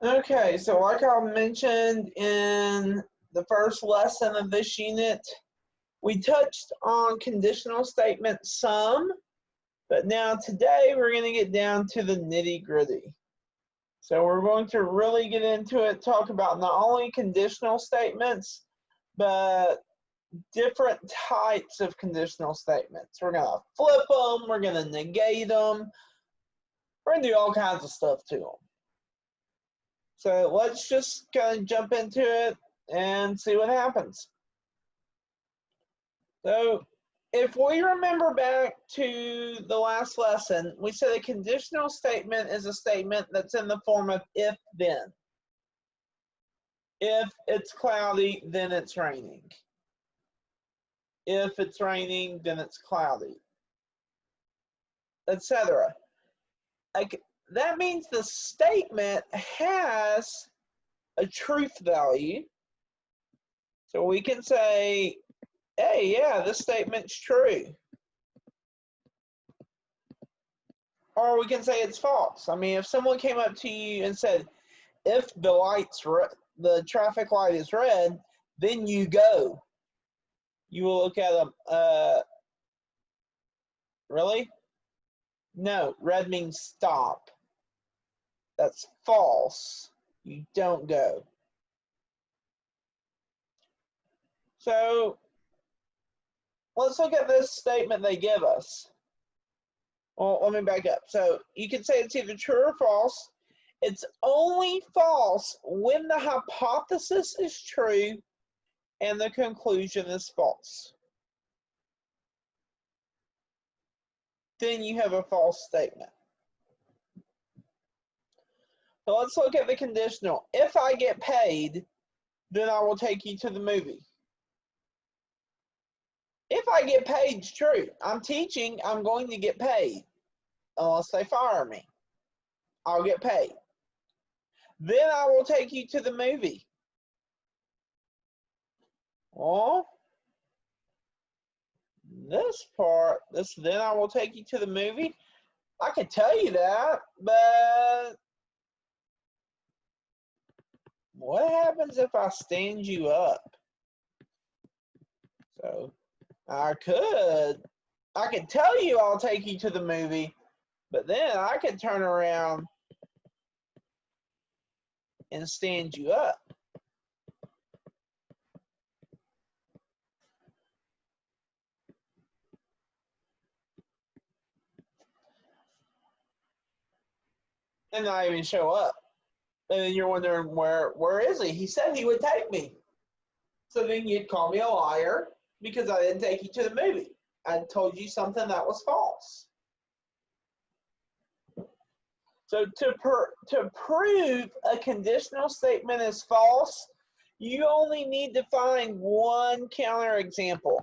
Okay, so like I mentioned in the first lesson of this unit, we touched on conditional statements some, but now today we're going to get down to the nitty-gritty. So we're going to really get into it, talk about not only conditional statements, but different types of conditional statements. We're going to flip them, we're going to negate them, we're going to do all kinds of stuff to them. So let's just kind of jump into it and see what happens. So if we remember back to the last lesson, we said a conditional statement is a statement that's in the form of if-then. If it's cloudy, then it's raining. If it's raining, then it's cloudy, etc. Like, that means the statement has a truth value. So we can say, hey, yeah, this statement's true. Or we can say it's false. I mean, if someone came up to you and said, if the traffic light is red, then you go. You will look at them, really? No, red means stop. That's false. You don't go. So let's look at this statement they give us. Well, let me back up. So you can say it's either true or false. It's only false when the hypothesis is true and the conclusion is false. Then you have a false statement. So let's look at the conditional. If I get paid, then I will take you to the movie. If I get paid, it's true. I'm teaching, I'm going to get paid. Unless they fire me, I'll get paid. Then I will take you to the movie. Well, this part, then I will take you to the movie, I could tell you that, but what happens if I stand you up? So I could tell you I'll take you to the movie, but then I could turn around and stand you up. And not even show up. And then you're wondering, where is he? He said he would take me. So then you'd call me a liar because I didn't take you to the movie. I told you something that was false. So to prove a conditional statement is false, you only need to find one counterexample.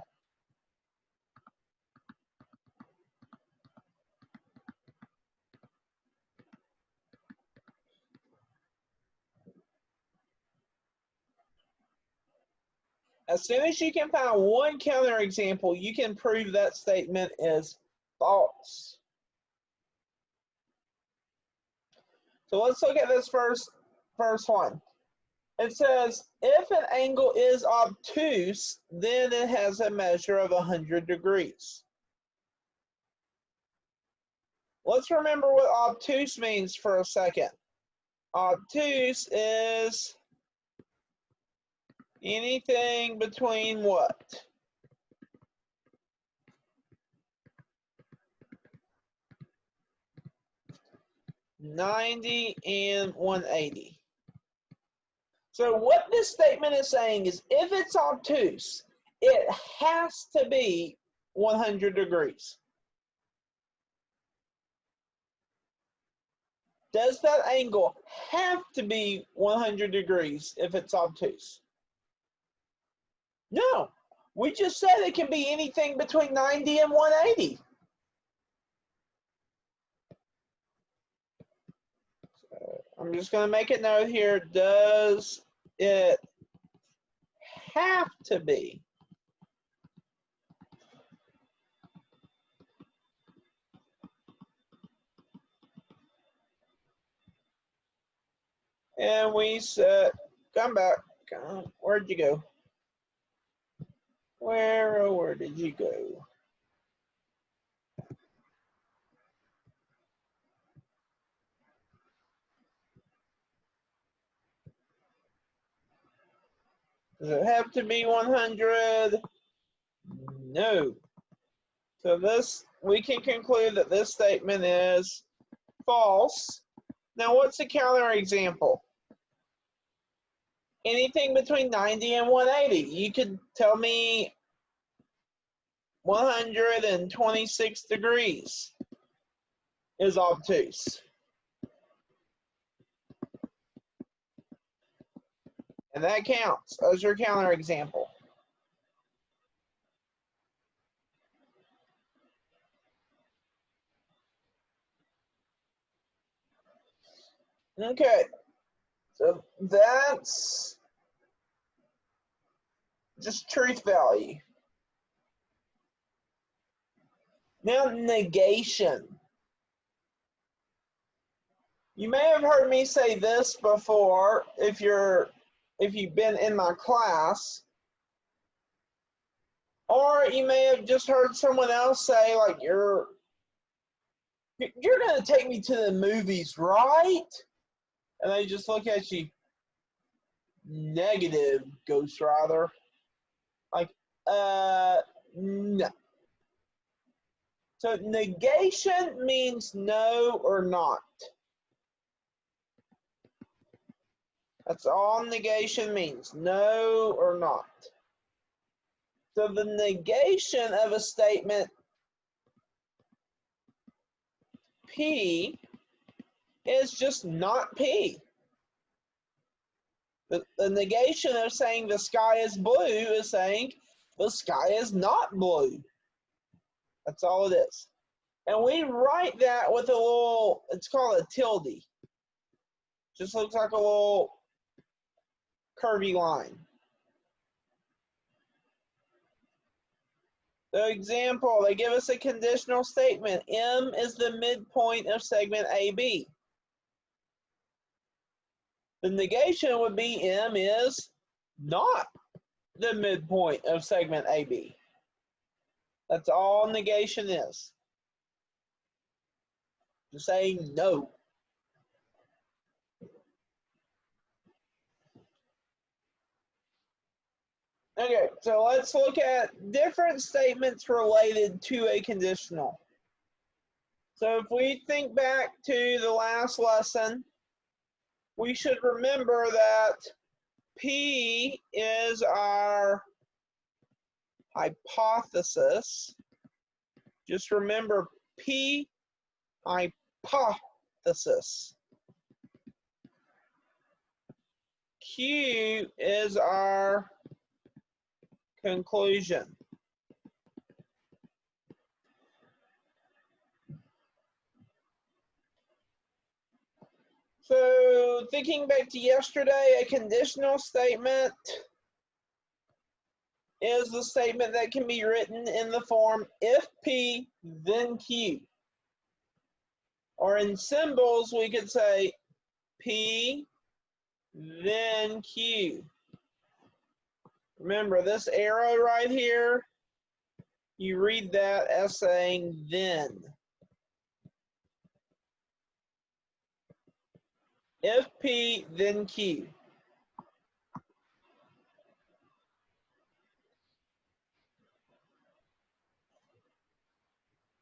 As soon as you can find one counterexample, you can prove that statement is false. So let's look at this first one. It says, if an angle is obtuse, then it has a measure of 100 degrees. Let's remember what obtuse means for a second. Obtuse is anything between what? (90 and 180). So what this statement is saying is, if it's obtuse, it has to be 100 degrees. Does that angle have to be 100 degrees if it's obtuse? No. We just said it can be anything between 90 and 180. So I'm just going to make a note here. Does it have to be? And we set, come back. Where'd you go? Where did you go? Does it have to be 100? No. So this, we can conclude that this statement is false. Now what's the counterexample? Anything between 90 and 180. You could tell me 126 degrees is obtuse. And that counts as your counterexample. Okay, so that's just truth value. Now negation. You may have heard me say this before if you've been in my class, or you may have just heard someone else say, like, you're gonna take me to the movies, right? And they just look at you, negative, Ghost Rider. Like, no. So negation means no or not. That's all negation means, no or not. So the negation of a statement P is just not P. The negation of saying the sky is blue is saying the sky is not blue. That's all it is. And we write that with a little, it's called a tilde. Just looks like a little curvy line. The example, they give us a conditional statement. M is the midpoint of segment AB. The negation would be M is not the midpoint of segment AB. That's all negation is. Just saying no. Okay, so let's look at different statements related to a conditional. So if we think back to the last lesson, we should remember that P is our hypothesis. Just remember P, hypothesis. Q is our conclusion. So thinking back to yesterday, a conditional statement is the statement that can be written in the form if P, then Q. Or in symbols, we could say P, then Q. Remember, this arrow right here, you read that as saying then. If P, then Q.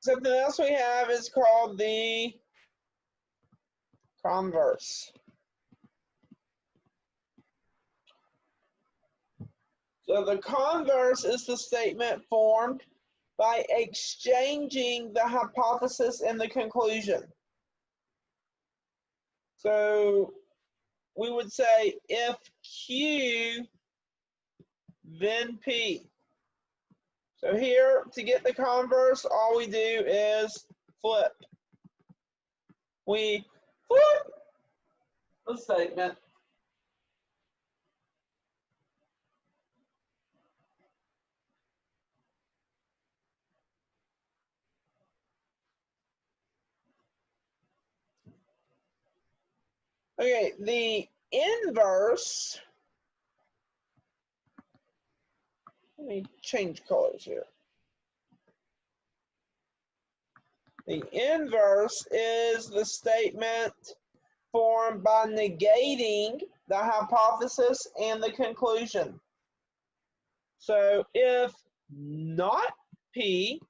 Something else we have is called the converse. So the converse is the statement formed by exchanging the hypothesis and the conclusion. So we would say if Q, then P. So here, to get the converse, all we do is flip. We flip the statement. Okay, the inverse, let me change colors here. The inverse is the statement formed by negating the hypothesis and the conclusion. So if not P,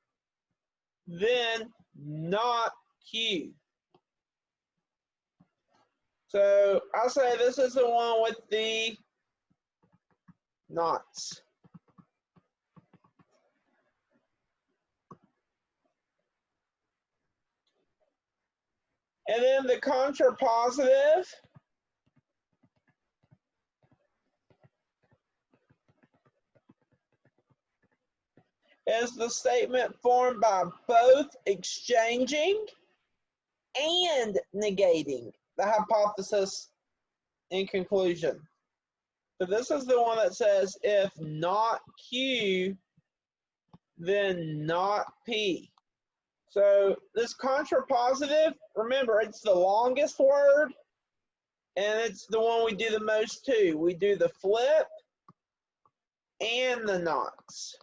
then not Q. So I say this is the one with the nots. And then the contrapositive is the statement formed by both exchanging and negating the hypothesis and conclusion. So this is the one that says if not Q, then not P. So this contrapositive, remember, it's the longest word, and it's the one we do the most to. We do the flip and the nots.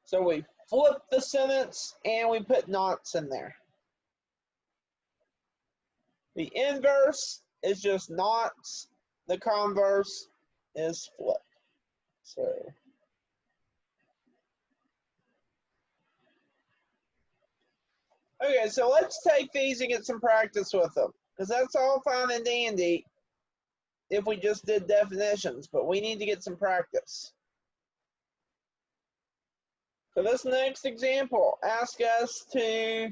So we flip the sentence and we put nots in there. The inverse is just nots. The converse is flip. So okay, so let's take these and get some practice with them, because that's all fine and dandy if we just did definitions, but we need to get some practice. So this next example asks us to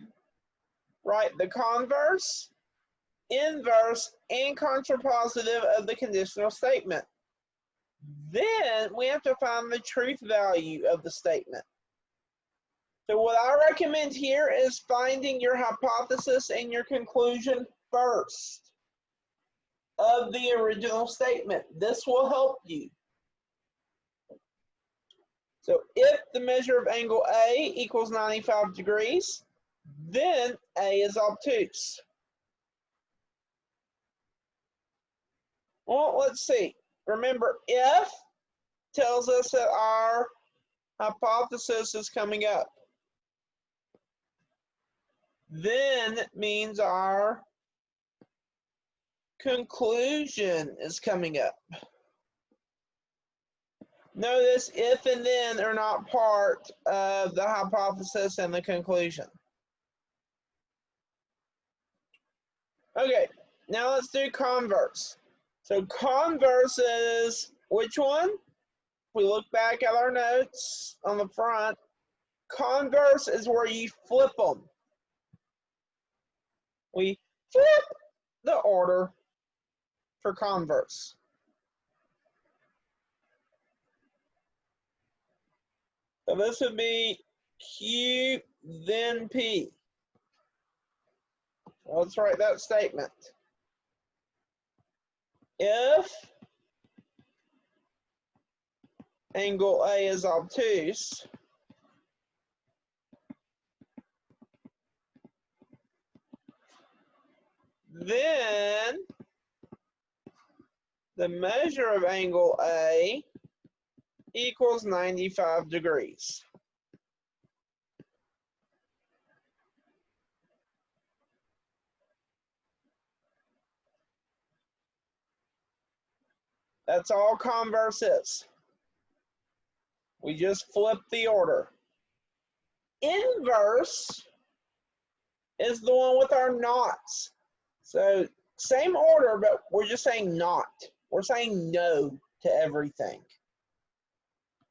write the converse, inverse, and contrapositive of the conditional statement. Then we have to find the truth value of the statement. So what I recommend here is finding your hypothesis and your conclusion first of the original statement. This will help you. So if the measure of angle A equals 95 degrees, then A is obtuse. Well, let's see. Remember, if tells us that our hypothesis is coming up. Then means our conclusion is coming up. Notice if and then are not part of the hypothesis and the conclusion. Okay, now let's do converse. So converse is which one? If we look back at our notes on the front, converse is where you flip them. We flip the order for converse. So this would be Q, then P. So let's write that statement. If angle A is obtuse, then the measure of angle A equals 95 degrees. That's all converse is. We just flip the order. Inverse is the one with our nots. So same order, but we're just saying not. We're saying no to everything.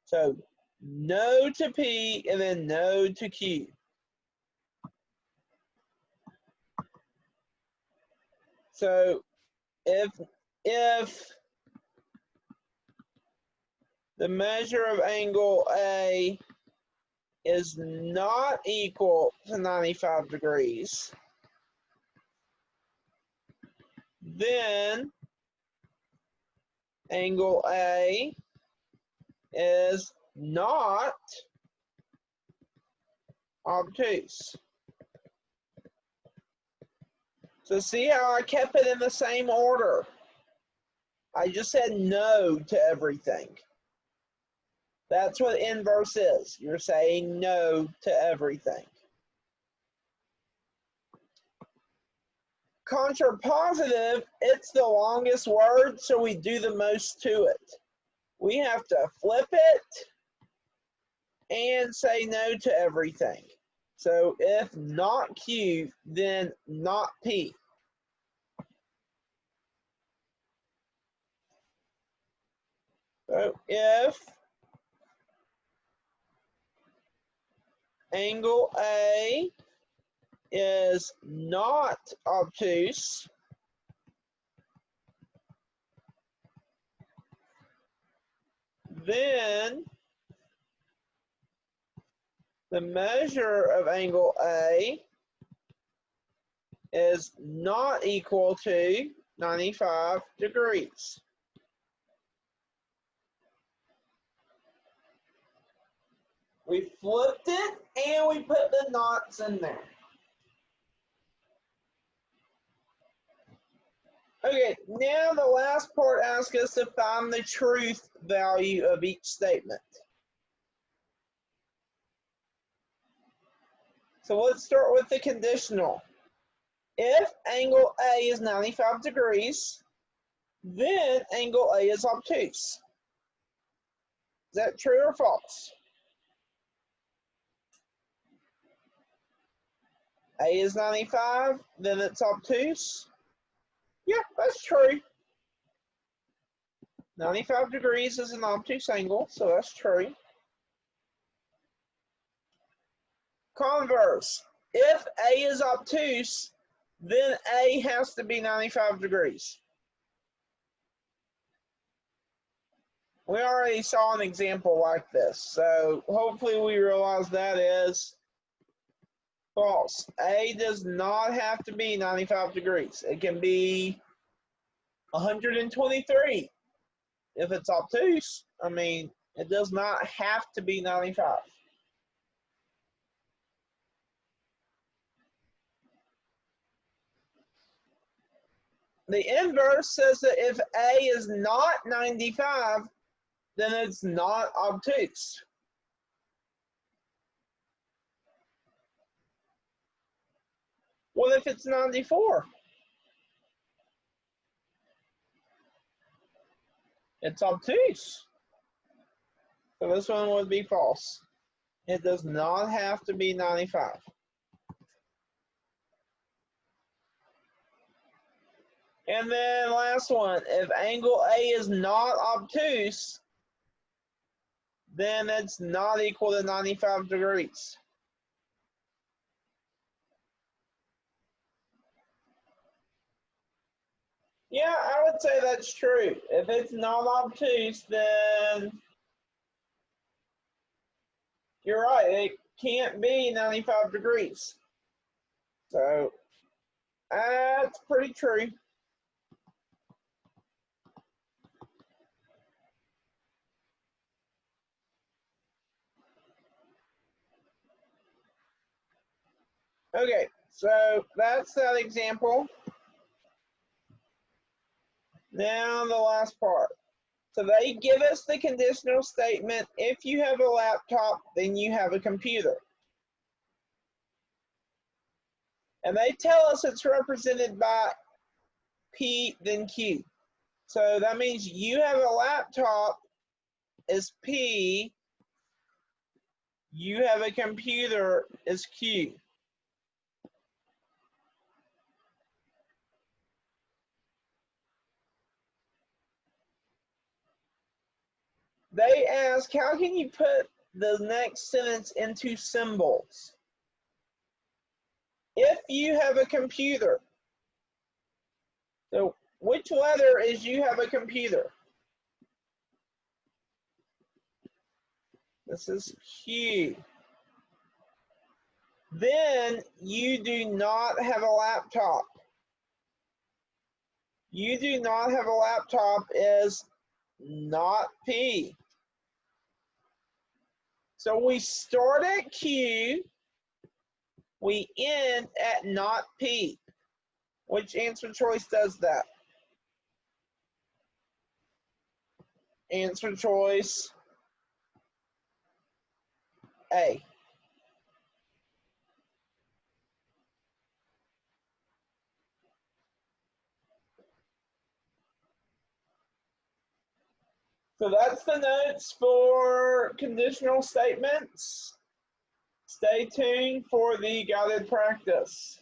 So no to P and then no to Q. So if the measure of angle A is not equal to 95 degrees, then angle A is not obtuse. So see how I kept it in the same order? I just said no to everything. That's what inverse is. You're saying no to everything. Contrapositive, it's the longest word, so we do the most to it. We have to flip it and say no to everything. So if not Q, then not P. So if angle A is not obtuse, then the measure of angle A is not equal to 95 degrees. We flipped it and we put the knots in there. Okay, now the last part asks us to find the truth value of each statement. So let's start with the conditional. If angle A is 95 degrees, then angle A is obtuse. Is that true or false? A is 95, then it's obtuse. Yeah, that's true. 95 degrees is an obtuse angle, so that's true. Converse. If A is obtuse, then A has to be 95 degrees. We already saw an example like this, so hopefully we realize that is false. A does not have to be 95 degrees. It can be 123 if it's obtuse. I mean, it does not have to be 95. The inverse says that if A is not 95, then it's not obtuse. What if it's 94? It's obtuse. So this one would be false. It does not have to be 95. And then last one, if angle A is not obtuse, then it's not equal to 95 degrees. Yeah, I would say that's true. If it's not obtuse, then you're right. It can't be 95 degrees. So that's pretty true. Okay, so that's that example. Now the last part. So they give us the conditional statement, if you have a laptop, then you have a computer. And they tell us it's represented by P, then Q. So that means you have a laptop is P, you have a computer is Q. They ask, how can you put the next sentence into symbols? If you have a computer, so which letter is you have a computer? This is Q. Then you do not have a laptop. You do not have a laptop is not P. So we start at Q, we end at not P. Which answer choice does that? Answer choice A. So that's the notes for conditional statements. Stay tuned for the guided practice.